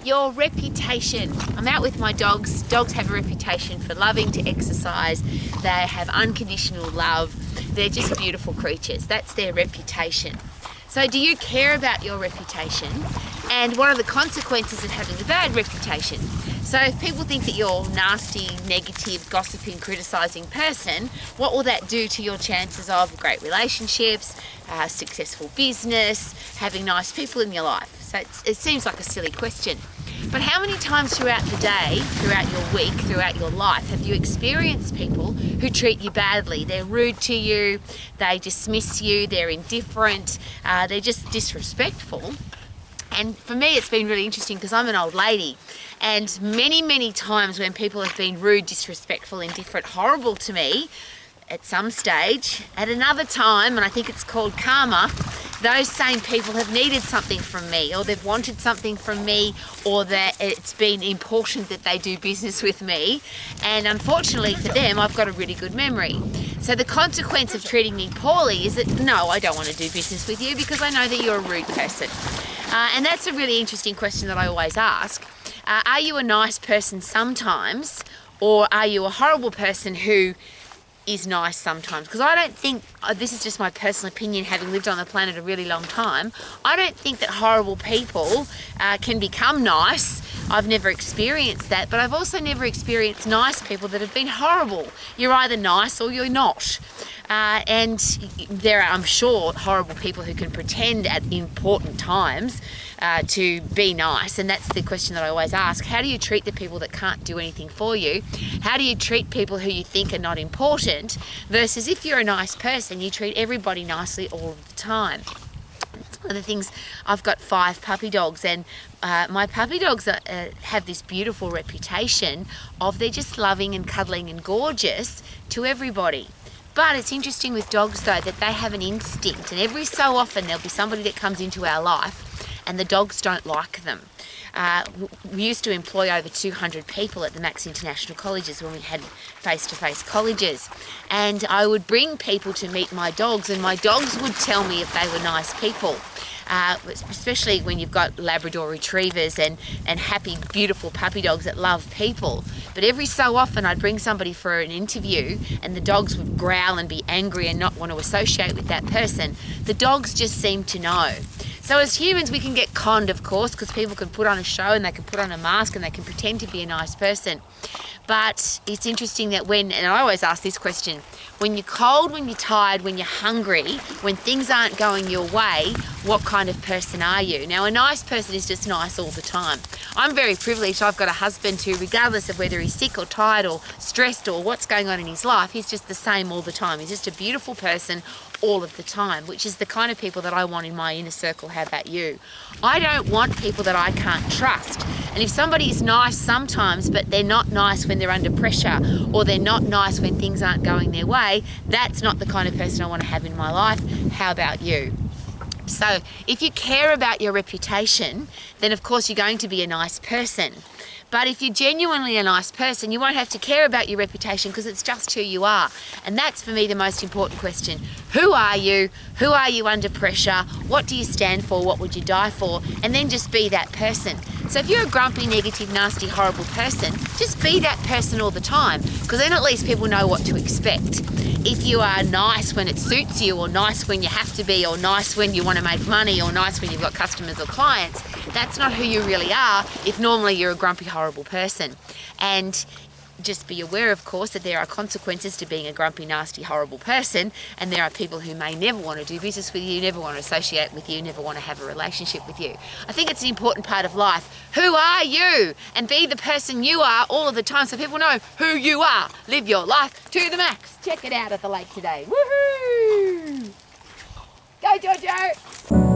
Your reputation. I'm out with my dogs. Dogs have a reputation for loving to exercise. They have unconditional love. They're just beautiful creatures. That's their reputation. So do you care about your reputation? And what are the consequences of having a bad reputation? So if people think that you're a nasty, negative, gossiping, criticising person, what will that do to your chances of great relationships, successful business, having nice people in your life? So it seems like a silly question. But how many times throughout the day, throughout your week, throughout your life, have you experienced people who treat you badly? They're rude to you, they dismiss you, they're indifferent, they're just disrespectful. And for me, it's been really interesting because I'm an old lady, and many times when people have been rude, disrespectful, indifferent, horrible to me at some stage, at another time, and I think it's called karma, those same people have needed something from me, or they've wanted something from me, or that it's been important that they do business with me, and unfortunately for them, I've got a really good memory. So the consequence of treating me poorly is that, no, I don't want to do business with you because I know that you're a rude person. And that's a really interesting question that I always ask. Are you a nice person sometimes, or are you a horrible person who is nice sometimes? Because I don't think, this is just my personal opinion, having lived on the planet a really long time, I don't think that horrible people can become nice. I've never experienced that, but I've also never experienced nice people that have been horrible. You're either nice or you're not. And there are, I'm sure, horrible people who can pretend at important times to be nice, and that's the question that I always ask. How do you treat the people that can't do anything for you? How do you treat people who you think are not important, versus if you're a nice person, you treat everybody nicely all the time? It's one of the things. I've got 5 puppy dogs, and my puppy dogs have this beautiful reputation of they're just loving and cuddling and gorgeous to everybody. But it's interesting with dogs though that they have an instinct, and every so often there'll be somebody that comes into our life and the dogs don't like them. We used to employ over 200 people at the Max International Colleges when we had face-to-face colleges, and I would bring people to meet my dogs, and my dogs would tell me if they were nice people. Especially when you've got Labrador retrievers and happy, beautiful puppy dogs that love people. But every so often I'd bring somebody for an interview and the dogs would growl and be angry and not want to associate with that person. The dogs just seem to know. So as humans, we can get conned, of course, because people can put on a show and they can put on a mask and they can pretend to be a nice person. But it's interesting that and I always ask this question, when you're cold, when you're tired, when you're hungry, when things aren't going your way, what kind of person are you? Now, a nice person is just nice all the time. I'm very privileged. I've got a husband who, regardless of whether he's sick or tired or stressed or what's going on in his life, he's just the same all the time. He's just a beautiful person all of the time, which is the kind of people that I want in my inner circle. How about you? I don't want people that I can't trust. And if somebody is nice sometimes, but they're not nice when they're under pressure, or they're not nice when things aren't going their way, that's not the kind of person I want to have in my life. How about you? So if you care about your reputation, then of course you're going to be a nice person. But if you're genuinely a nice person, you won't have to care about your reputation because it's just who you are. And that's for me the most important question. Who are you? Who are you under pressure? What do you stand for? What would you die for? And then just be that person. So if you're a grumpy, negative, nasty, horrible person, just be that person all the time, because then at least people know what to expect. If you are nice when it suits you, or nice when you have to be, or nice when you want to make money, or nice when you've got customers or clients, that's not who you really are if normally you're a grumpy, horrible person. And just be aware, of course, that there are consequences to being a grumpy, nasty, horrible person, and there are people who may never want to do business with you, never want to associate with you, never want to have a relationship with you. I think it's an important part of life. Who are you? And be the person you are all of the time so people know who you are. Live your life to the max. Check it out at the lake today. Woohoo! Go, Jojo!